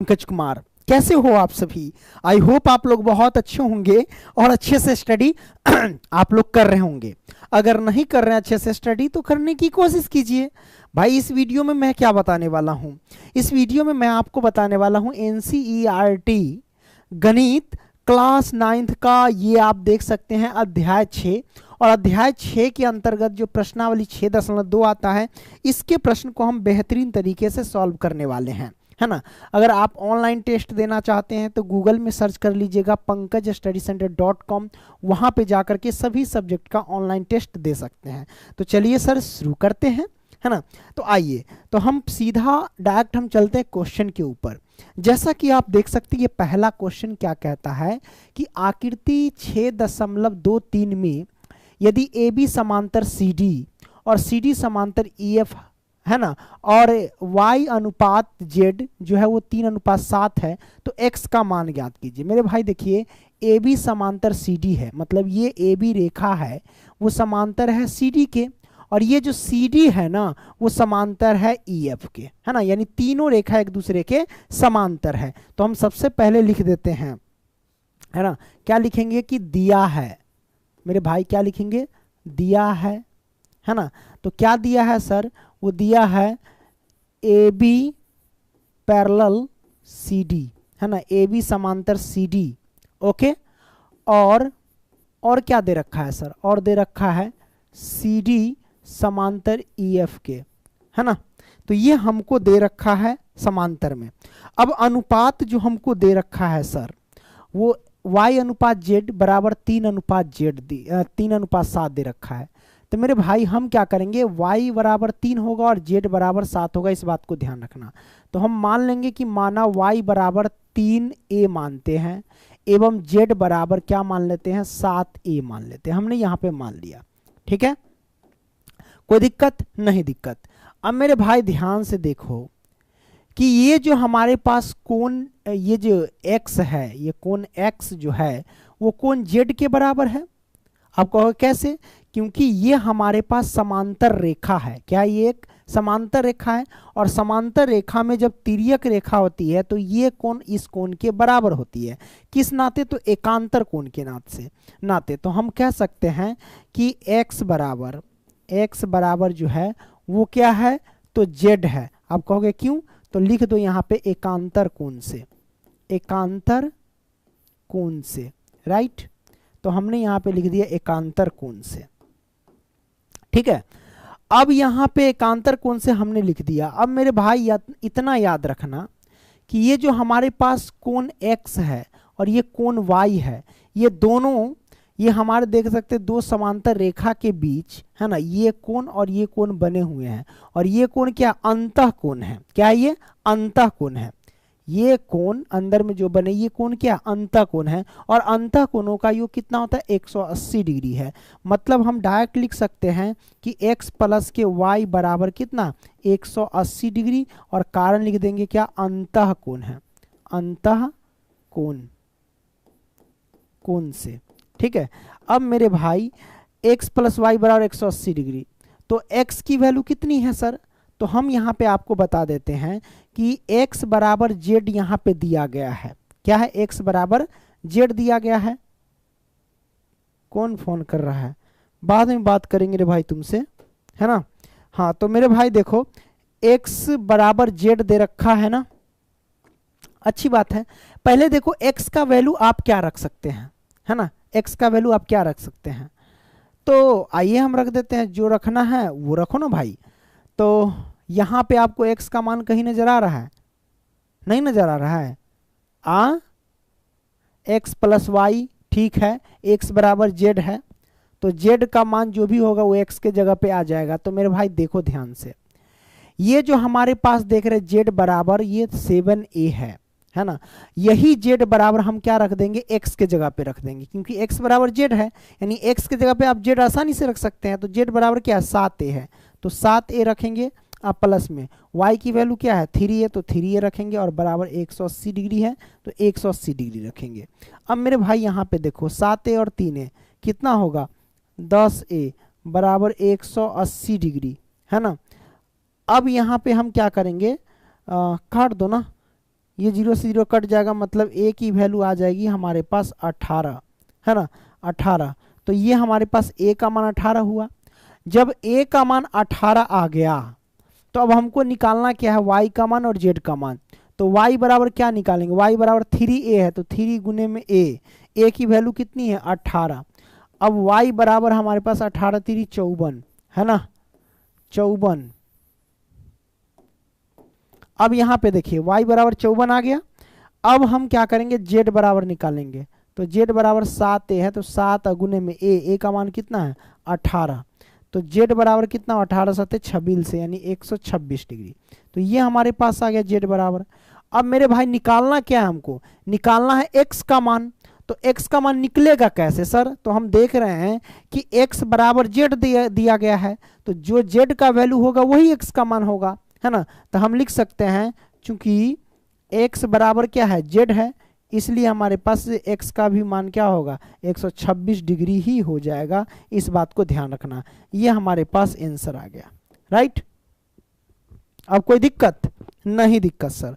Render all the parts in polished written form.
पंकज कुमार। कैसे हो आप सभी? आई होप आप लोग बहुत अच्छे होंगे और अच्छे से स्टडी आप लोग कर रहे होंगे। अगर नहीं कर रहे हैं अच्छे से स्टडी तो करने की कोशिश कीजिए। भाई इस वीडियो में मैं क्या बताने वाला हूँ? इस वीडियो में मैं आपको बताने वाला हूँ NCERT गणित क्लास 9th का, ये आप देख सकते हैं अध्याय 6। और अध्याय 6 के अंतर्गत जो प्रश्नावली 6.2 आता है, इसके प्रश्न को हम बेहतरीन तरीके से सॉल्व करने वाले हैं, है ना। अगर आप ऑनलाइन टेस्ट देना चाहते हैं तो गूगल में सर्च कर लीजिएगा pankajstudycenter.com, वहाँ पे जाकर के सभी सब्जेक्ट का ऑनलाइन टेस्ट दे सकते हैं। तो चलिए सर शुरू करते हैं, है ना। तो आइए, तो हम सीधा डायरेक्ट हम चलते हैं क्वेश्चन के ऊपर। जैसा कि आप देख सकते हैं ये पहला क्वेश्चन क्या कहता है कि आकृति 6.23 में यदि AB समांतर CD और CD समांतर EF है ना, और Y अनुपात Z जो है वो 3:7 है, तो X का मान ज्ञात कीजिए। मेरे भाई देखिए, AB समांतर CD है, मतलब ये AB रेखा है वो समांतर है CD के, और ये जो CD है ना वो समांतर है EF के, है ना, यानी तीनों रेखा एक दूसरे के समांतर है। तो हम सबसे पहले लिख देते हैं, है ना, क्या लिखेंगे कि दिया है। मेरे भाई क्या लिखेंगे? दिया है ना। तो क्या दिया है सर? वो दिया है AB पैरेलल CD, है ना, AB समांतर CD, ओके। और क्या दे रखा है सर? और दे रखा है CD समांतर EF के, है ना। तो ये हमको दे रखा है समांतर में। अब अनुपात जो हमको दे रखा है सर, वो Y अनुपात Z बराबर 3:7 दे रखा है। तो मेरे भाई हम क्या करेंगे, Y बराबर 3 होगा और Z बराबर 7 होगा, इस बात को ध्यान रखना। तो हम मान लेंगे कि माना Y बराबर 3A मानते हैं एवं Z बराबर क्या मान लेते हैं, 7A मान लेते हैं। हमने यहाँ पे मान लिया, ठीक है, कोई दिक्कत नहीं दिक्कत। अब मेरे भाई ध्यान से देखो कि ये जो हमारे पास कोण, ये जो x है, ये कोण x जो है वो कोण z के बराबर है। आप कहोगे कैसे? क्योंकि ये हमारे पास समांतर रेखा है। क्या ये एक समांतर रेखा है? और समांतर रेखा में जब तिर्यक रेखा होती है तो ये कोण इस कोण के बराबर होती है। किस नाते? तो एकांतर कोण के नाते। तो हम कह सकते हैं कि x बराबर जो है वो क्या है, तो z है। आप कहोगे क्यों? तो लिख दो यहाँ पे एकांतर कोण से, राइट। तो हमने यहाँ पे लिख दिया एकांतर कोण से, ठीक है। अब यहाँ पे एकांतर कोण से हमने लिख दिया। अब मेरे भाई इतना याद रखना कि ये जो हमारे पास कोण x है और ये कोण y है, ये दोनों, ये हमारे देख सकते हैं दो समांतर रेखा के बीच, है ना, ये कोण और ये कोण बने हुए हैं। और ये कोण क्या? अंतः कोण है। क्या ये? अंतः कोण है। ये कोण अंदर में जो बने ये कोण क्या? अंतः कोण है। और अंतः कोणों का योग कितना होता है? 180 डिग्री है। मतलब हम डायरेक्ट लिख सकते हैं कि x प्लस के y बराबर कितना? 180 डिग्री। और कारण लिख देंगे क्या? अंतः कोण है, अंतः कोण से, ठीक है। अब मेरे भाई x प्लस वाई बराबर 180 डिग्री, तो x की वैल्यू कितनी है सर? तो हम यहाँ पे आपको बता देते हैं कि x बराबर z यहाँ पे दिया गया है। क्या है? x बराबर z दिया गया है। कौन फोन कर रहा है? बाद में बात करेंगे रे भाई तुमसे, है ना। हाँ, तो मेरे भाई देखो x बराबर z दे रखा है ना, अच्छी बात है। पहले देखो x का वैल्यू आप क्या रख सकते हैं, है ना, x का वैल्यू आप क्या रख सकते हैं। तो आइए हम रख देते हैं, जो रखना है वो रखो ना भाई। तो यहाँ पे आपको x का मान कहीं नजर आ रहा है? नहीं नजर आ रहा है। x प्लस वाई, ठीक है, x बराबर z है, तो z का मान जो भी होगा वो x के जगह पे आ जाएगा। तो मेरे भाई देखो ध्यान से, ये जो हमारे पास देख रहे z बराबर ये 7a है ना, यही z बराबर हम क्या रख देंगे? x के जगह पे रख देंगे, क्योंकि x बराबर z है, यानी x के जगह पे आप z आसानी से रख सकते हैं। तो z बराबर क्या है? 7a है, तो 7a रखेंगे। अब प्लस में y की वैल्यू क्या है? 3a, तो 3a रखेंगे। और बराबर 180 डिग्री है, तो 180 डिग्री रखेंगे। अब मेरे भाई यहाँ पे देखो 7a और 3a कितना होगा? 10a बराबर 180 डिग्री, है ना। अब यहाँ पे हम क्या करेंगे? काट दो ना, ये 0 से 0 कट जाएगा, मतलब a की वैल्यू आ जाएगी हमारे पास 18, है ना, 18। तो ये हमारे पास a का मान 18 हुआ। जब a का मान 18 आ गया तो अब हमको निकालना क्या है, y का मान और z का मान। तो y बराबर क्या निकालेंगे, y बराबर 3a है, तो 3 गुने में a की वैल्यू कितनी है 18। अब y बराबर हमारे पास 18 3 54, है ना, 54। अब यहाँ पे देखिए y बराबर 54 आ गया। अब हम क्या करेंगे, z बराबर निकालेंगे। तो z बराबर 7a है, तो 7 गुने में a का मान कितना है 18। तो z बराबर कितना, 18 7 26 से, यानी 126 डिग्री। तो ये हमारे पास आ गया z बराबर। अब मेरे भाई निकालना क्या है, हमको निकालना है x का मान। तो x का मान निकलेगा कैसे सर, तो हम देख रहे हैं कि x बराबर z दिया गया है, तो जो z का वैल्यू होगा वही x का मान होगा, है ना। तो हम लिख सकते हैं, चूंकि x बराबर क्या है z है, इसलिए हमारे पास x का भी मान क्या होगा 126 डिग्री ही हो जाएगा। इस बात को ध्यान रखना, ये हमारे पास आंसर आ गया, राइट। अब कोई दिक्कत नहीं, दिक्कत सर।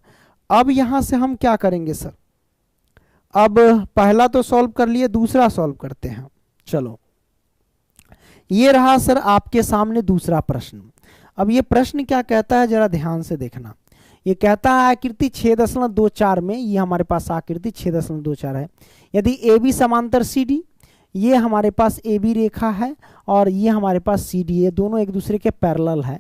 अब यहां से हम क्या करेंगे सर, अब पहला तो सॉल्व कर लिए, दूसरा सॉल्व करते हैं। चलो, ये रहा सर आपके सामने दूसरा प्रश्न। अब ये प्रश्न क्या कहता है, जरा ध्यान से देखना। ये कहता है आकृति 6.24 में, ये हमारे पास आकृति 6.24 है। यदि ए बी समांतर सी डी, ये हमारे पास ए बी रेखा है और ये हमारे पास सी डी है, दोनों एक दूसरे के पैरेलल है।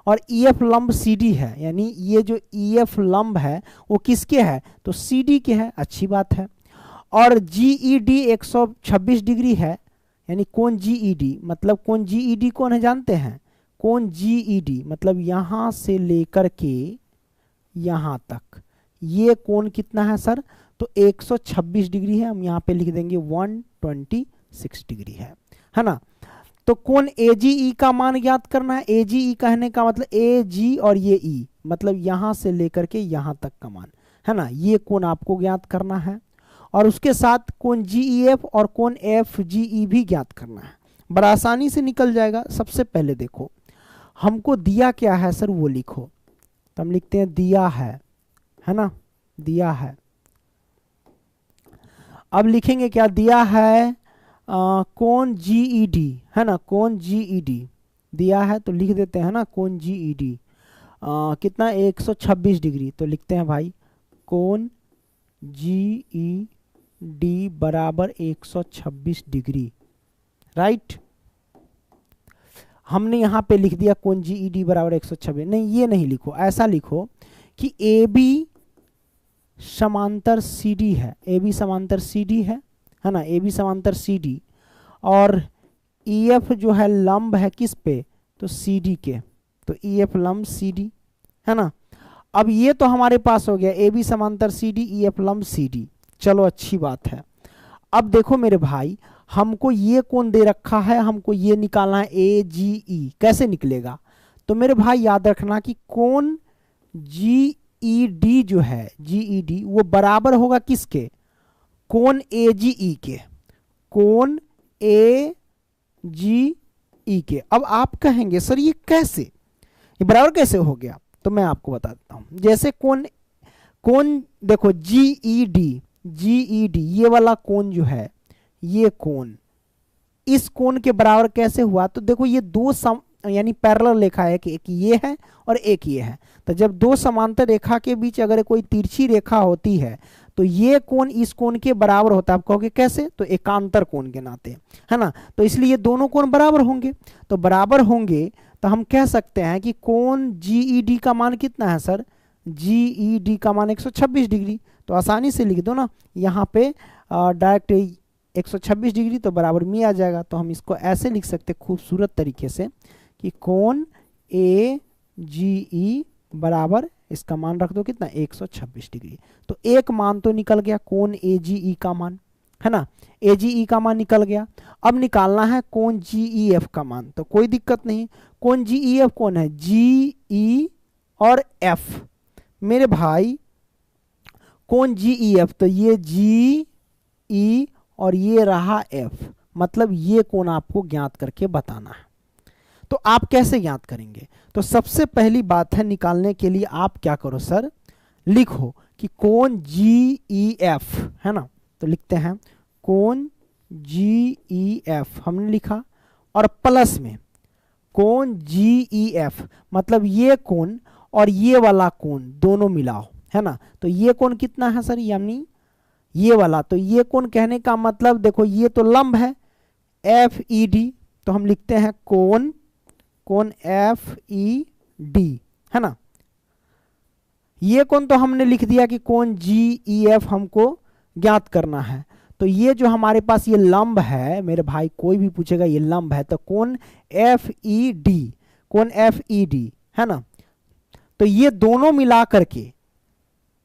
और ई एफ लंब सी डी है, यानी ये जो ई एफ लंब है वो किसके है, तो सी डी के है, अच्छी बात है। और जी ई डी 126 डिग्री है, यानी कोण जी ई डी, मतलब कोण जी ई डी कौन है जानते हैं, कोण जी ई डी मतलब यहां से लेकर के यहां तक ये कोण कितना है सर, तो 126 डिग्री है। हम यहाँ पे लिख देंगे 126 डिग्री है ना। तो कोण AGE का मान ज्ञात करना है। AGE कहने का मतलब AG और ये E, मतलब यहां से लेकर के यहां तक का मान, है ना, ये कोण आपको ज्ञात करना है। और उसके साथ कोण GEF और कोण FGE भी ज्ञात करना है, बड़ा आसानी से निकल जाएगा। सबसे पहले देखो हमको दिया क्या है सर, वो लिखो। तो हम लिखते हैं दिया है ना, दिया है। अब लिखेंगे क्या, दिया है कोण GED, है ना, कोण GED दिया है, तो लिख देते हैं ना कोण GED कितना 126 डिग्री। तो लिखते हैं भाई कोण GED बराबर 126 डिग्री, राइट। हमने यहाँ पे लिख दिया कोण GED बराबर 126। नहीं, ये नहीं लिखो, ऐसा लिखो कि AB समांतर CD है, AB समांतर CD है ना, AB समांतर CD, और EF जो है लंब है किस पे, तो CD के, तो EF लंब CD, है ना। अब ये तो हमारे पास हो गया AB समांतर CD, EF लंब CD, चलो अच्छी बात है। अब देखो मेरे भाई, हमको ये कोण दे रखा है, हमको ये निकालना है AGE, कैसे निकलेगा, तो मेरे भाई याद रखना कि कोण GED जो है, GED वो बराबर होगा किसके, कोण AGE के, कोण AGE के। अब आप कहेंगे सर ये कैसे, ये बराबर कैसे हो गया, तो मैं आपको बता देता हूं। जैसे कोण देखो GED ये वाला कोण जो है, ये कोण इस कोण के बराबर कैसे हुआ, तो देखो ये दो यानी पैरेलल रेखा है कि एक ये है और एक ये है। तो जब दो समांतर रेखा के बीच अगर कोई तिरछी रेखा होती है तो ये कोण इस कोण के बराबर होता है। आप कहोगे कैसे, तो एकांतर कोण के नाते, है ना। तो इसलिए दोनों कोण बराबर होंगे, तो बराबर होंगे तो हम कह सकते हैं कि कोण GED का मान कितना है सर, GED का मान 126 डिग्री। तो आसानी से लिख दो ना, यहाँ पे डायरेक्ट 126 डिग्री तो बराबर में आ जाएगा। तो हम इसको ऐसे लिख सकते खूबसूरत तरीके से कि कोण AGE बराबर, इसका मान रख दो कितना 126 डिग्री। तो एक मान तो निकल गया कोण AGE का मान, है ना, AGE का मान निकल गया। अब निकालना है कोण GEF का मान, तो कोई दिक्कत नहीं। कोण GEF कौन है, GE और F, मेरे भाई कोण GEF, तो ये GE और ये रहा F, मतलब ये कोण आपको ज्ञात करके बताना है। तो आप कैसे ज्ञात करेंगे, तो सबसे पहली बात है निकालने के लिए आप क्या करो सर, लिखो कि कोण GEF है ना, तो लिखते हैं कोण GEF हमने लिखा, और प्लस में कोण GEF मतलब ये कोण और ये वाला कोण दोनों मिलाओ, है ना। तो ये कोण कितना है सर, यानी ये वाला, तो ये कोण कहने का मतलब देखो ये तो लंब है FED, तो हम लिखते हैं कोण FED, है ना। ये कोण तो हमने लिख दिया कि कोण GEF हमको ज्ञात करना है। तो ये जो हमारे पास ये लंब है, मेरे भाई कोई भी पूछेगा ये लंब है, तो कोण FED है ना। तो ये दोनों मिला करके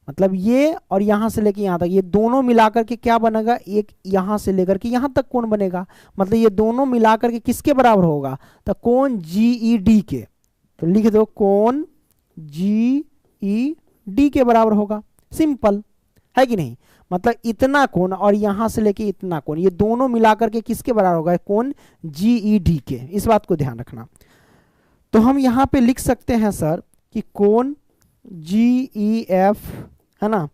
मतलब ये और यहां से लेकर यहां तक, ये दोनों मिलाकर के क्या बनेगा, एक यहां से लेकर के यहां तक कोण बनेगा, मतलब ये दोनों मिलाकर के किसके बराबर होगा, तो कोण GED के। तो लिख दो कोण GED के बराबर होगा, सिंपल है कि नहीं। मतलब इतना कोण और यहां से लेके इतना कोण, ये दोनों मिलाकर के किसके बराबर होगा, कोण GED के। इस बात को ध्यान रखना। तो हम यहां पे लिख सकते हैं सर कि कोण GEF है ना,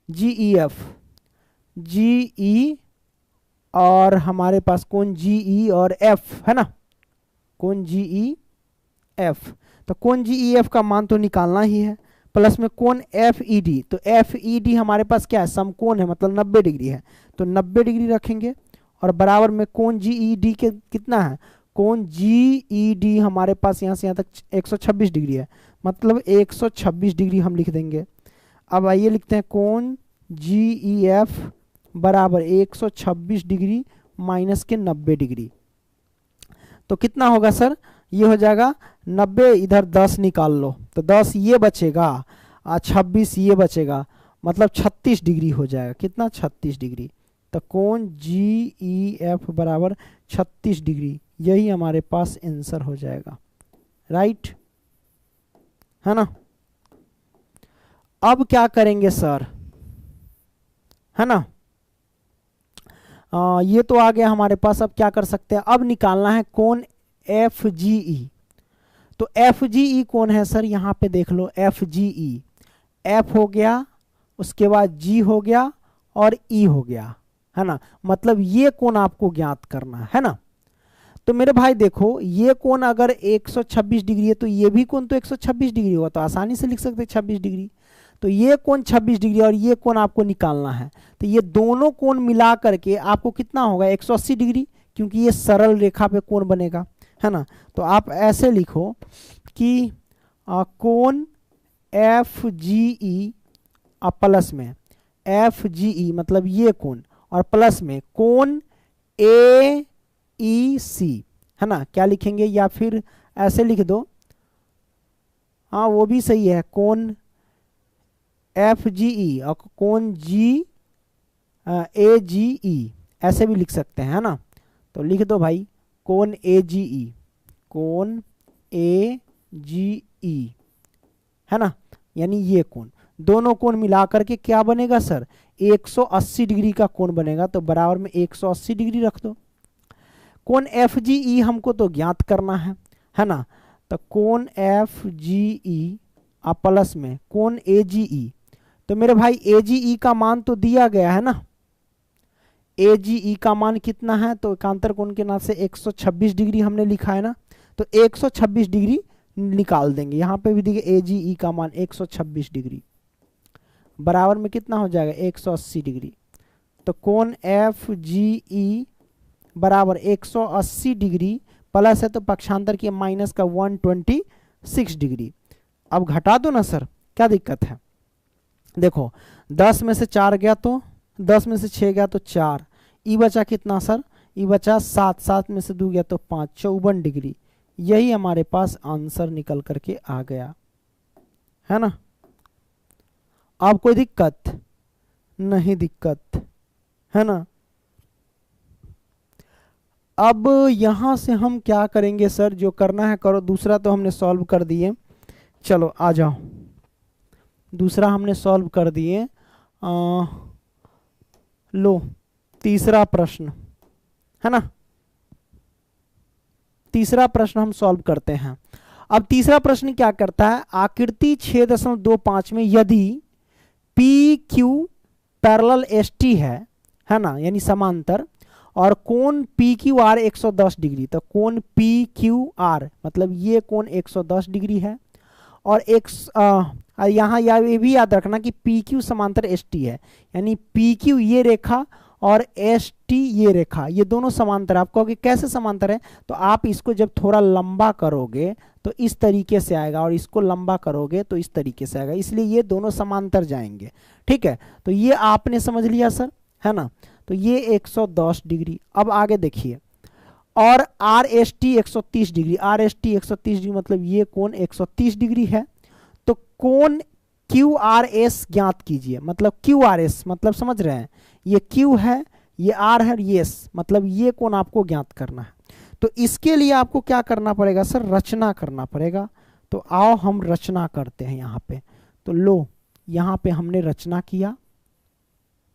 GE और हमारे पास कोण GE और F है ना, कोण GEF। तो कोण GEF का मान तो निकालना ही है, प्लस में कोण FED, तो FED हमारे पास क्या है, समकोण है, मतलब 90 डिग्री है, तो 90 डिग्री रखेंगे, और बराबर में कोण GED के कितना है, कोण GED हमारे पास यहाँ से यहाँ तक 126 डिग्री है, मतलब 126 डिग्री हम लिख देंगे। अब आइए लिखते हैं कोण GEF बराबर 126 डिग्री माइनस के 90 डिग्री, तो कितना होगा सर, ये हो जाएगा 90, इधर 10 निकाल लो, तो 10 ये बचेगा और 26 ये बचेगा, मतलब 36 डिग्री हो जाएगा। कितना, 36 डिग्री। तो कोण GEF बराबर 36 डिग्री, यही हमारे पास आंसर हो जाएगा, राइट है ना। अब क्या करेंगे सर, है ना, ये तो आ गया हमारे पास। अब क्या कर सकते हैं, अब निकालना है कोण FGE। तो FGE कौन है सर, यहां पे देख लो, FGE, F हो गया, उसके बाद G हो गया और E हो गया, है ना। मतलब ये कोण आपको ज्ञात करना है ना। तो मेरे भाई देखो, ये कोण अगर 126 डिग्री है तो ये भी कोण तो 126 डिग्री होगा, तो आसानी से लिख सकते हैं 26 डिग्री। तो ये कोण 26 डिग्री और ये कोण आपको निकालना है, तो ये दोनों कोण मिला करके आपको कितना होगा, 180 डिग्री, क्योंकि ये सरल रेखा पे कोण बनेगा, है ना। तो आप ऐसे लिखो कि कोण FGE प्लस में FGE मतलब ये कोण, और प्लस में कोण AEC, है ना। क्या लिखेंगे, या फिर ऐसे लिख दो, हाँ वो भी सही है, कोण FGE और कोण AGE ऐसे भी लिख सकते हैं, है ना। तो लिख दो भाई कोण AGE, कोण AGE, है ना, यानी ये कोण, दोनों कोण मिलाकर के क्या बनेगा सर, 180 डिग्री का कोण बनेगा। तो बराबर में 180 डिग्री रख दो। कोण FGE हमको तो ज्ञात करना है ना। तो कोण FGE प्लस में कोण AGE, तो मेरे भाई AGE का मान तो दिया गया है ना, AGE का मान कितना है, तो एकांतर कोण के नाम से 126 डिग्री हमने लिखा है ना, तो 126 डिग्री निकाल देंगे। यहाँ पे भी देखिए AGE का मान 126 डिग्री बराबर में कितना हो जाएगा, 180 डिग्री। तो कोण FGE बराबर 180 डिग्री प्लस है, तो पक्षांतर की माइनस का 126 डिग्री। अब घटा दो ना सर, क्या दिक्कत है। देखो 10 में से 4 गया तो 10 में से 6 गया तो 4, ई बचा कितना सर, ई बचा 7, 7 में से 2 गया तो 5, 54 डिग्री। यही हमारे पास आंसर निकल करके आ गया, है ना। अब कोई दिक्कत नहीं, दिक्कत है ना। अब यहां से हम क्या करेंगे सर, जो करना है करो, दूसरा तो हमने सॉल्व कर दिए, चलो आ जाओ, दूसरा हमने सॉल्व कर दिए। लो तीसरा प्रश्न, है ना, तीसरा प्रश्न हम सॉल्व करते हैं। अब तीसरा प्रश्न क्या करता है, आकृति 6.25 में यदि P Q parallel S T है ना, यानी समांतर, और कोण पी क्यू आर 110 डिग्री, तो कोण पी क्यू आर मतलब ये कोण 110 डिग्री है। और यहाँ ये भी याद रखना कि पी क्यू समांतर एस टी है, यानी पी क्यू ये रेखा और एस टी ये रेखा, ये दोनों समांतर। आप कहोगे कैसे समांतर है, तो आप इसको जब थोड़ा लंबा करोगे तो इस तरीके से आएगा, और इसको लंबा करोगे तो इस तरीके से आएगा, इसलिए ये दोनों समांतर जाएंगे। ठीक है, तो ये आपने समझ लिया सर, है ना। तो ये 110 डिग्री। अब आगे देखिए, और R S T 130 degree, R S T 130 degree मतलब ये कोण 130 डिग्री है। तो कोण क्यू आर एस ज्ञात कीजिए, मतलब क्यू आर एस मतलब समझ रहे हैं, ये क्यू है, ये आर है, ये एस, मतलब ये कोण आपको ज्ञात करना है। तो इसके लिए आपको क्या करना पड़ेगा सर, रचना करना पड़ेगा। तो आओ हम रचना करते हैं यहाँ पे। तो लो, यहाँ पे हमने रचना किया,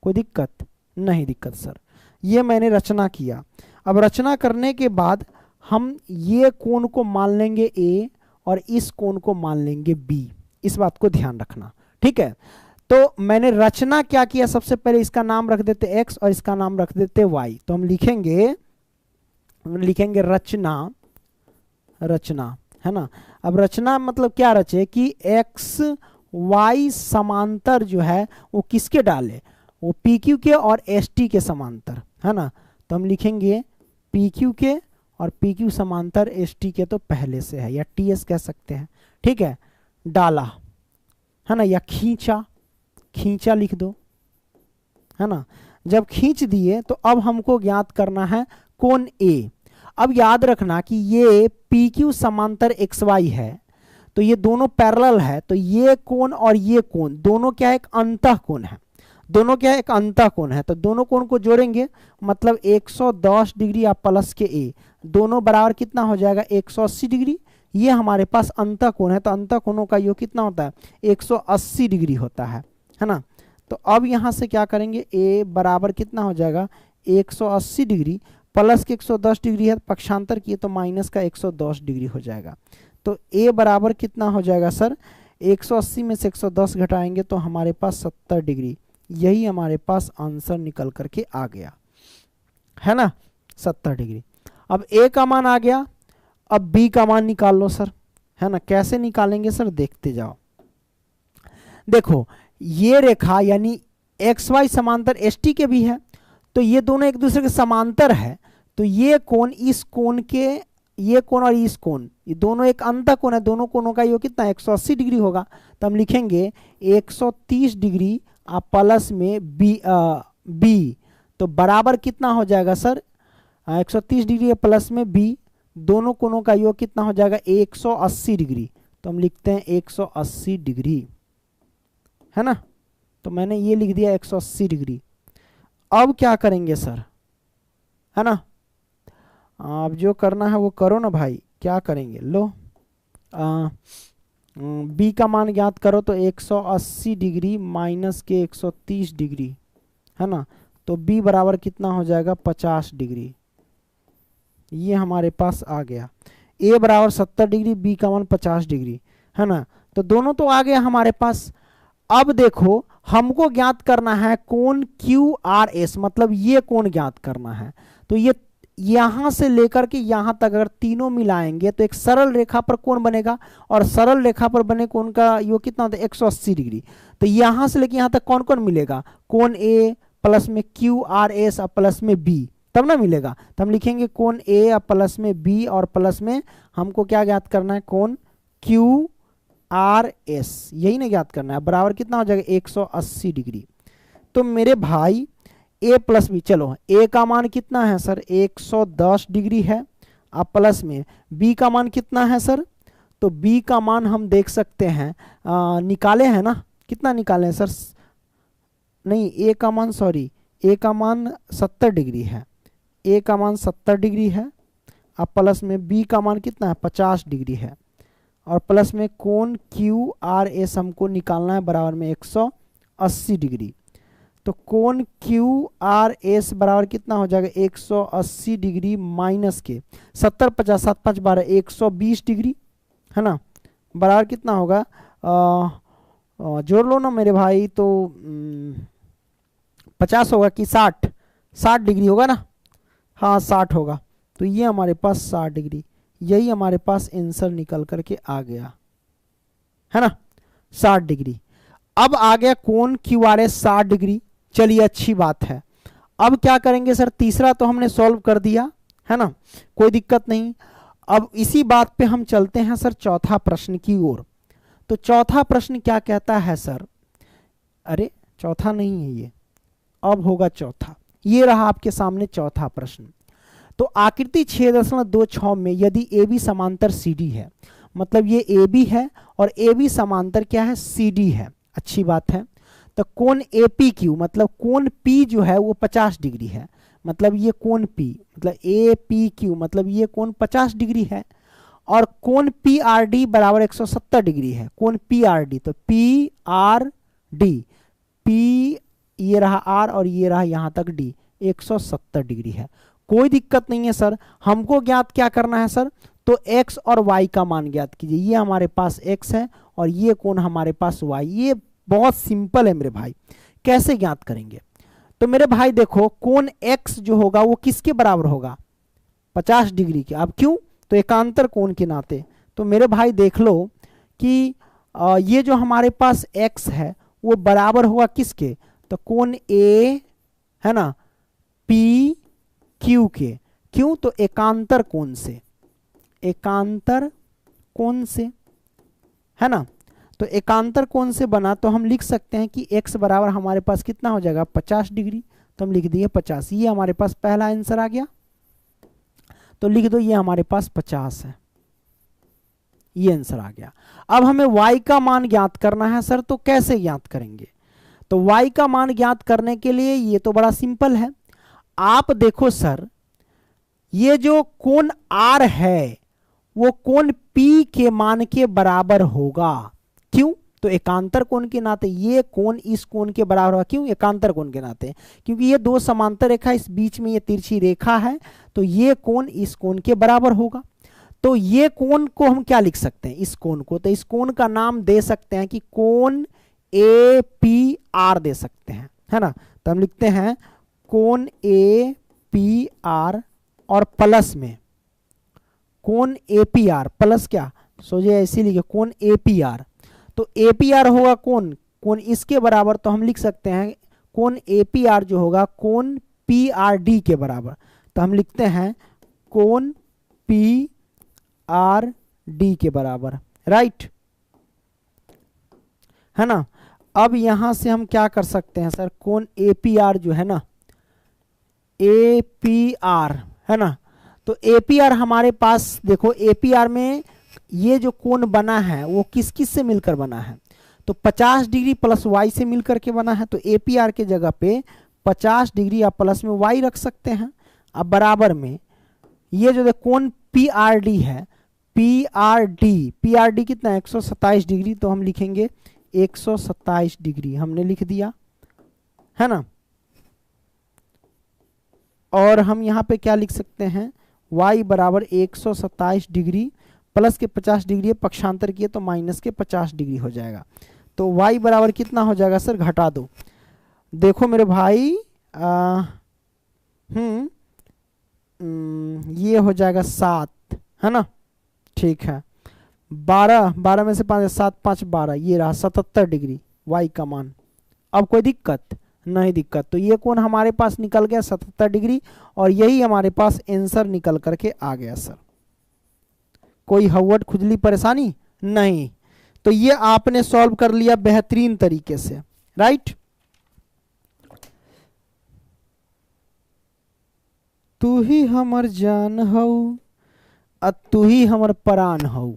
कोई दिक्कत नहीं? दिक्कत सर, ये मैंने रचना किया। अब रचना करने के बाद हम ये कोण को मान लेंगे ए और इस कोण को मान लेंगे बी, इस बात को ध्यान रखना। ठीक है, तो मैंने रचना क्या किया, सबसे पहले इसका नाम रख देते एक्स और इसका नाम रख देते वाई। तो हम लिखेंगे रचना, रचना, है ना। अब रचना मतलब क्या रचे कि एक्स वाई समांतर जो है वो किसके डाले, वो पी क्यू के और एस टी के समांतर, है ना। तो हम लिखेंगे पी क्यू के और पी क्यू समांतर एस टी के, तो पहले से है, या टी एस कह सकते हैं। ठीक है, डाला, है ना, या खींचा, खींचा लिख दो, है ना। जब खींच दिए तो अब हमको ज्ञात करना है कोण ए। अब याद रखना कि ये पी क्यू समांतर एक्स वाई है, तो ये दोनों पैरेलल है, तो ये कोण और ये कोण दोनों क्या है, एक अंतः कोण है, दोनों क्या है, एक अंतः कोण है। तो दोनों कोण को जोड़ेंगे मतलब 110 डिग्री आप प्लस के ए, दोनों बराबर कितना हो जाएगा, 180 डिग्री। ये हमारे पास अंतः कोण है, तो अंतः कोणों का योग कितना होता है, 180 डिग्री होता है ना। तो अब यहाँ से क्या करेंगे, ए बराबर कितना हो जाएगा, 180 डिग्री प्लस के 110 डिग्री है, पक्षांतर किए तो माइनस का 110 डिग्री हो जाएगा। तो ए बराबर कितना हो जाएगा सर, 180 में से 110 घटाएंगे तो हमारे पास 70 डिग्री। यही हमारे पास आंसर निकल करके आ गया, है ना, 70 डिग्री। अब ए का मान आ गया, अब बी का मान निकाल लो सर, है ना। कैसे निकालेंगे सर, देखते जाओ। देखो ये रेखा यानी एक्स वाई समांतर एस टी के भी है, तो ये दोनों एक दूसरे के समांतर है, तो ये कोण इस कोण के, ये कोण और इस कोण, ये दोनों एक अंतः कोण है, दोनों कोणों का योग कितना 180 डिग्री होगा। तो हम लिखेंगे 130 डिग्री आप प्लस में बी, तो बराबर कितना हो जाएगा सर, 130 डिग्री प्लस में बी, दोनों कोणों का योग कितना हो जाएगा 180 डिग्री। तो हम लिखते हैं 180 डिग्री, है ना। तो मैंने ये लिख दिया 180 डिग्री। अब क्या करेंगे सर, है ना, आप जो करना है वो करो ना भाई। क्या करेंगे, लो बी का मान ज्ञात करो, तो 180 डिग्री माइनस के 130 डिग्री, है ना। तो बी बराबर कितना हो जाएगा, 50 डिग्री। ये हमारे पास आ गया। ए बराबर 70 डिग्री, बी का मान 50 डिग्री, है ना। तो दोनों तो आ गया हमारे पास। अब देखो हमको ज्ञात करना है कोण क्यू आर एस, मतलब ये कोण ज्ञात करना है। तो ये यहां से लेकर के यहां तक अगर तीनों मिलाएंगे तो एक सरल रेखा पर कोण बनेगा, और सरल रेखा पर बने कोण का योग कितना होता है, 180 डिग्री। तो यहां से लेकर यहां तक कौन कौन मिलेगा, कोण ए प्लस में क्यू आर एस और प्लस में बी, तब ना मिलेगा। तो हम लिखेंगे कोण ए और प्लस में बी, और प्लस में हमको क्या ज्ञात करना है, कोण क्यू आर एस, यही ना ज्ञात करना है। बराबर कितना हो जाएगा, 180 डिग्री। तो मेरे भाई ए प्लस बी, चलो ए का मान कितना है सर, 110 डिग्री है, अब प्लस में बी का मान कितना है सर, तो बी का मान हम देख सकते हैं, निकाले हैं ना, कितना निकाले हैं सर, नहीं ए का मान, सॉरी ए का मान 70 डिग्री है, ए का मान 70 डिग्री है, अब प्लस में बी का मान कितना है, 50 डिग्री है, और प्लस में कोण क्यू आर एस हमको निकालना है बराबर में 180 डिग्री। तो कोण क्यू आर एस बराबर कितना हो जाएगा, 180 डिग्री माइनस के 70 50 7 5 12 120 डिग्री, है ना, बराबर कितना होगा जोड़ लो ना मेरे भाई, तो 50 होगा कि 60? 60 डिग्री होगा ना, हाँ 60 होगा। तो ये हमारे पास 60 डिग्री, यही हमारे पास आंसर निकल करके आ गया, है ना, 60 डिग्री। अब आ गया कोण क्यू आर एस 60 डिग्री। चलिए अच्छी बात है। अब क्या करेंगे सर, तीसरा तो हमने सॉल्व कर दिया, है ना, कोई दिक्कत नहीं। अब इसी बात पे हम चलते हैं सर चौथा प्रश्न की ओर। तो चौथा प्रश्न क्या कहता है सर, अरे चौथा नहीं है ये, अब होगा चौथा। ये रहा आपके सामने चौथा प्रश्न। तो आकृति 6.26 में यदि ए बी समांतर सी डी है, मतलब ये ए बी है और ए बी समांतर क्या है, सी डी है, अच्छी बात है। तो कोण ए पी क्यू, मतलब कोण पी जो है वो 50 डिग्री है, मतलब ये कोण पी, मतलब ए पी क्यू, मतलब ये कोण 50 डिग्री है। और कोण पी आर डी बराबर 170 डिग्री है, कोण पी आर डी, तो पी आर डी, पी ये रहा आर और ये रहा यहां तक डी, 170 डिग्री है। कोई दिक्कत नहीं है सर। हमको ज्ञात क्या करना है सर, तो x और y का मान ज्ञात कीजिए। ये हमारे पास x है और ये कोण हमारे पास y। ये बहुत सिंपल है मेरे भाई, कैसे ज्ञात करेंगे। तो मेरे भाई देखो, कोण x जो होगा वो किसके बराबर होगा, 50 डिग्री के। अब क्यों, तो एकांतर कोण के नाते। तो मेरे भाई देख लो कि ये जो हमारे पास x है वो बराबर होगा किसके, तो कोण a है ना, p q के। क्यों, तो एकांतर कोण से, एकांतर कोण से, है ना। तो एकांतर कोण से बना, तो हम लिख सकते हैं कि x बराबर हमारे पास कितना हो जाएगा, 50 डिग्री। तो हम लिख दिए 50। ये हमारे पास पहला आंसर आ गया। तो लिख दो ये हमारे पास 50 है, ये आंसर आ गया। अब हमें y का मान ज्ञात करना है सर, तो कैसे ज्ञात करेंगे। तो y का मान ज्ञात करने के लिए ये तो बड़ा सिंपल है। आप देखो सर, ये जो कोण r है वो कोण p के मान के बराबर होगा। क्यों, तो एकांतर कोण के नाते ये कोण इस कोण के बराबर होगा। क्यों, एकांतर कोण के नाते, क्योंकि ये दो समांतर रेखा, इस बीच में ये तिरछी रेखा है, तो ये कोण इस कोण के बराबर होगा। तो ये कोण को हम क्या लिख सकते हैं, इस कोण को, तो इस कोण का नाम दे सकते हैं कि कोण ए पी आर दे सकते हैं, है ना। तो हम लिखते हैं कोण ए पी आर और प्लस में कोण ए पी आर, प्लस क्या, सोचिए ऐसे लिखे कोण ए पी आर। तो ए पी आर होगा कोण इसके बराबर, तो हम लिख सकते हैं कोण ए पी आर जो होगा कोण पी आर डी के बराबर। तो हम लिखते हैं कोण पी आर डी के बराबर, राइट, है ना। अब यहां से हम क्या कर सकते हैं सर, कोण ए पी आर जो है ना, ए पी आर, है ना। तो ए पी आर हमारे पास देखो, ए पी आर में ये जो कोण बना है वो किस किस से मिलकर बना है, तो 50 डिग्री प्लस y से मिलकर के बना है। तो ए पी आर के जगह पे 50 डिग्री या प्लस में y रख सकते हैं। अब बराबर में ये जो कोण पी आर डी है, पी आर डी कितना है, 127 डिग्री। तो हम लिखेंगे 127 डिग्री, हमने लिख दिया, है ना। और हम यहाँ पे क्या लिख सकते हैं, y बराबर 127 डिग्री प्लस के 50 डिग्री पक्षांतर किए तो माइनस के 50 डिग्री हो जाएगा। तो y बराबर कितना हो जाएगा सर, घटा दो। देखो मेरे भाई ये हो जाएगा 7, है ना, ठीक है। 12 में से 5 7 5 12, ये रहा 77 डिग्री y का मान। अब कोई दिक्कत नहीं, दिक्कत। तो ये कोण हमारे पास निकल गया 77 डिग्री और यही हमारे पास आंसर निकल करके आ गया सर। कोई हवट खुजली परेशानी नहीं। तो ये आपने सॉल्व कर लिया बेहतरीन तरीके से, राइट। तू ही हमर जान हऊ आ तू ही हमर प्राण हऊ।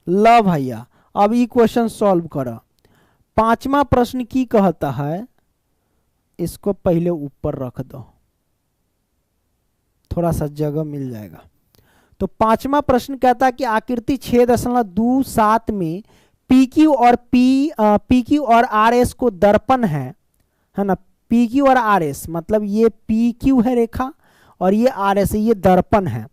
ला भैया, अब ये क्वेश्चन सॉल्व करो। पांचवा प्रश्न की कहता है, इसको पहले ऊपर रख दो, थोड़ा सा जगह मिल जाएगा। तो पांचवा प्रश्न कहता है कि आकृति 6.27 में PQ और RS को दर्पण है ना। PQ और RS मतलब ये PQ है रेखा और ये RS है, ये दर्पण है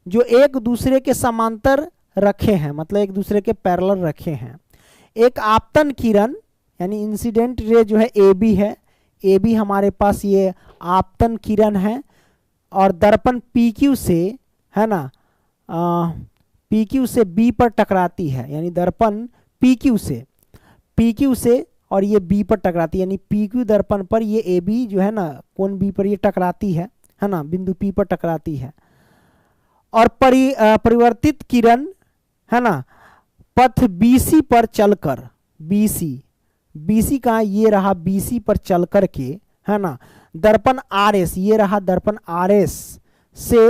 जो एक दूसरे के समांतर रखे हैं, मतलब एक दूसरे के पैरेलल रखे हैं। एक आपतन किरण यानी इंसिडेंट रे जो है ए बी है, ए बी हमारे पास ये आपतन किरण है, और दर्पण पी क्यू से, है ना, पी क्यू से बी पर टकराती है, यानी दर्पण पी क्यू से और ये बी पर टकराती है, यानी पी क्यू दर्पण पर ये ए बी जो है ना कोण बी पर ये टकराती है ना, बिंदु पी पर टकराती है। और परिवर्तित किरण, है ना, पथ बीसी पर चलकर, बीसी का ये रहा, बीसी पर चल करके, है ना, दर्पण आर एस, ये रहा दर्पण आर एस से,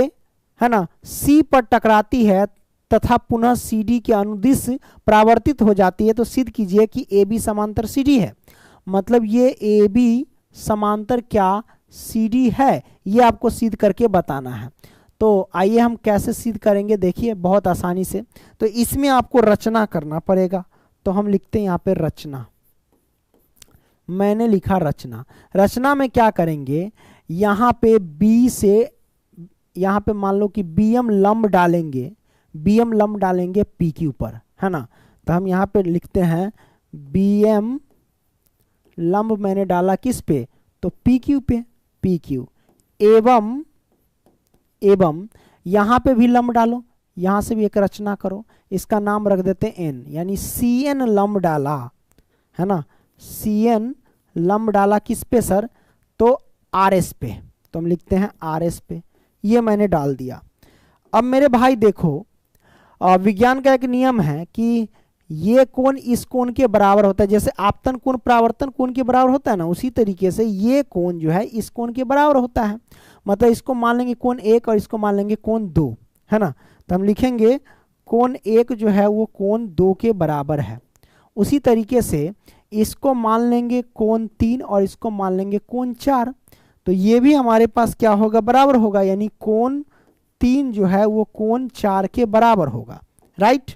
है ना, सी पर टकराती है तथा पुनः सी डी के अनुदिश परावर्तित हो जाती है। तो सिद्ध कीजिए कि ए बी समांतर सी डी है। मतलब ये ए बी समांतर क्या सी डी है, ये आपको सिद्ध करके बताना है। तो आइए हम कैसे सिद्ध करेंगे, देखिए बहुत आसानी से। तो इसमें आपको रचना करना पड़ेगा। तो हम लिखते हैं यहाँ पे रचना, मैंने लिखा रचना। रचना में क्या करेंगे, यहाँ पे बी से, यहाँ पे मान लो कि बीएम लंब डालेंगे, बीएम लंब डालेंगे पी क्यू पर, है ना। तो हम यहाँ पे लिखते हैं बीएम लंब मैंने डाला किस पे, तो पी क्यू पे, पी क्यू एवं यहाँ पे भी लंब डालो, यहाँ से भी एक रचना करो, इसका नाम रख देते हैं एन, यानी सी एन लंब डाला, है ना, सी एन लंब डाला किस पे सर, तो आर एस पे। तो हम लिखते हैं आर एस पे, ये मैंने डाल दिया। अब मेरे भाई देखो, विज्ञान का एक नियम है कि ये कोण इस कोण के बराबर होता है, जैसे आपतन कोण परावर्तन कोण के बराबर होता है ना, उसी तरीके से ये कोण जो है इस कोण के बराबर होता है। मतलब इसको मान लेंगे कोण 1 और इसको मान लेंगे कोण 2, है ना। तो हम लिखेंगे कोण 1 जो है वो कोण 2 के बराबर है। उसी तरीके से इसको मान लेंगे कोण 3 और इसको मान लेंगे कोण 4। तो ये भी हमारे पास क्या होगा, बराबर होगा, यानी कोण 3 जो है वो कोण 4 के बराबर होगा, राइट।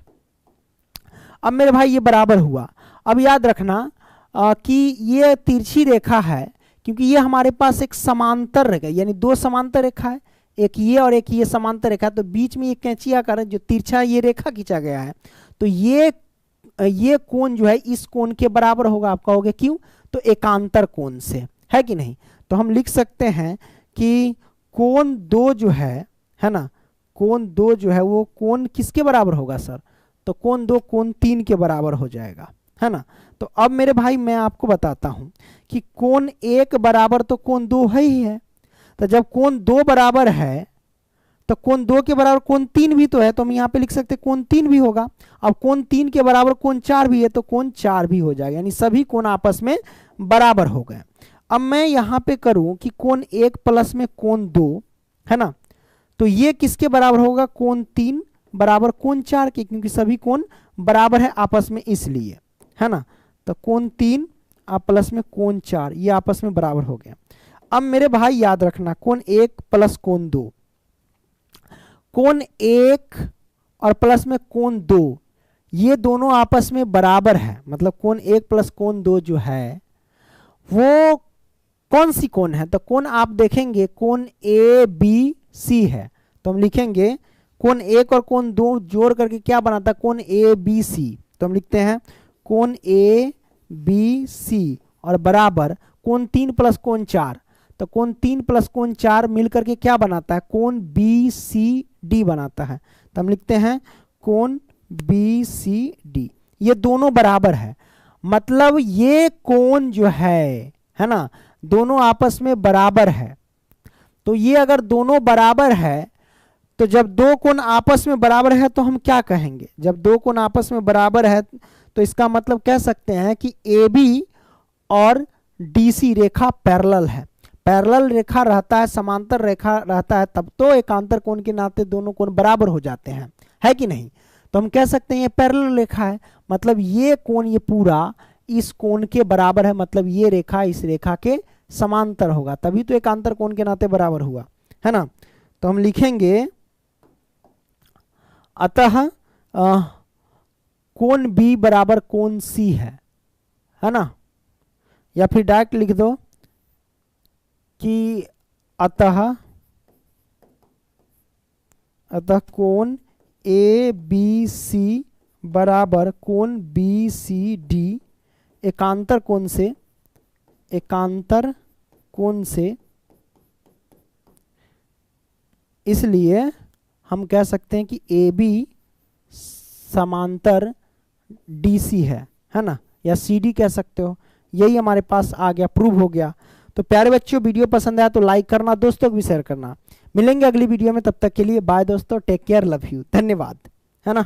अब मेरे भाई ये बराबर हुआ। अब याद रखना कि ये तिरछी रेखा है, क्योंकि ये हमारे पास एक समांतर रेखा, यानी दो समांतर रेखा है, एक ये और एक ये समांतर रेखा। तो बीच में ये कैंची आकार जो तिरछा ये रेखा खींचा गया है, तो ये कोण जो है इस कोण के बराबर होगा। आप कहोगे क्यों, तो एकांतर कोण से, है कि नहीं। तो हम लिख सकते हैं कि कोण 2 जो है ना, कोण 2 जो है वो कोण किसके बराबर होगा सर, तो कोण 2 कोण 3 के बराबर हो जाएगा, है ना। तो अब मेरे भाई मैं आपको बताता हूं कि कोण 1 बराबर तो कोण 2 है ही है। तो जब कोण 2 बराबर है तो कोण 2 के बराबर कोण 3 भी तो है, तो हम यहाँ पे लिख सकते हैं कोण 3 भी होगा। अब कोण 3 के बराबर कोण 4 भी है, तो कोण 4 भी हो जाएगा, यानी सभी कोण आपस में बराबर हो गए। अब मैं यहाँ पे करूं कि कोण 1 प्लस में कोण 2, है ना, तो ये किसके बराबर होगा, कोण 3 बराबर कोण 4 के, क्योंकि सभी कोण बराबर है आपस में इसलिए, है ना। तो कोण 3 प्लस में कोण 4 ये आपस में बराबर हो गया। अब मेरे भाई याद रखना, कोण 1 प्लस कोण 2, कोण 1 और प्लस में कोण 2 ये दोनों आपस में बराबर है। मतलब कोण 1 प्लस कोण 2 जो है वो कौन सी कोण है, तो कोण आप देखेंगे कोण ए बी सी है। तो हम लिखेंगे कोण 1 और कोण 2 जोड़ करके क्या बनाता है, कोण ए बी सी। तो हम लिखते हैं कोण ए बी सी और बराबर कोण 3 प्लस कोण 4। तो कोण 3 प्लस कोण 4 मिल करके क्या बनाता है, कोण बी सी डी बनाता है। तो हम लिखते हैं कोण बी सी डी, ये दोनों बराबर है। मतलब ये कोण जो है ना, दोनों आपस में बराबर है। तो ये अगर दोनों बराबर है, तो जब दो कोण आपस में बराबर है तो हम क्या कहेंगे, जब दो कोण आपस में बराबर है तो इसका मतलब कह सकते हैं कि ए बी और डी सी रेखा पैरेलल है। पैरेलल रेखा रहता है, समांतर रेखा रहता है, तब तो एकांतर कोण के नाते दोनों कोण बराबर हो जाते हैं, है कि नहीं। तो हम कह सकते हैं ये पैरेलल रेखा है, मतलब ये कोण ये पूरा इस कोण के बराबर है, मतलब ये रेखा इस रेखा के समांतर होगा, तभी तो एकांतर कोण के नाते बराबर हुआ, है ना। तो हम लिखेंगे अतः कोण बी बराबर कोण सी है ना, या फिर डायरेक्ट लिख दो कि अतः कोण ए बी सी बराबर कोण बी सी डी एकांतर कोण से इसलिए हम कह सकते हैं कि ए बी समांतर DC है ना, या CD कह सकते हो। यही हमारे पास आ गया, प्रूव हो गया। तो प्यारे बच्चों, वीडियो पसंद आया तो लाइक करना, दोस्तों को भी शेयर करना। मिलेंगे अगली वीडियो में, तब तक के लिए बाय दोस्तों, टेक केयर, लव यू, धन्यवाद, है ना।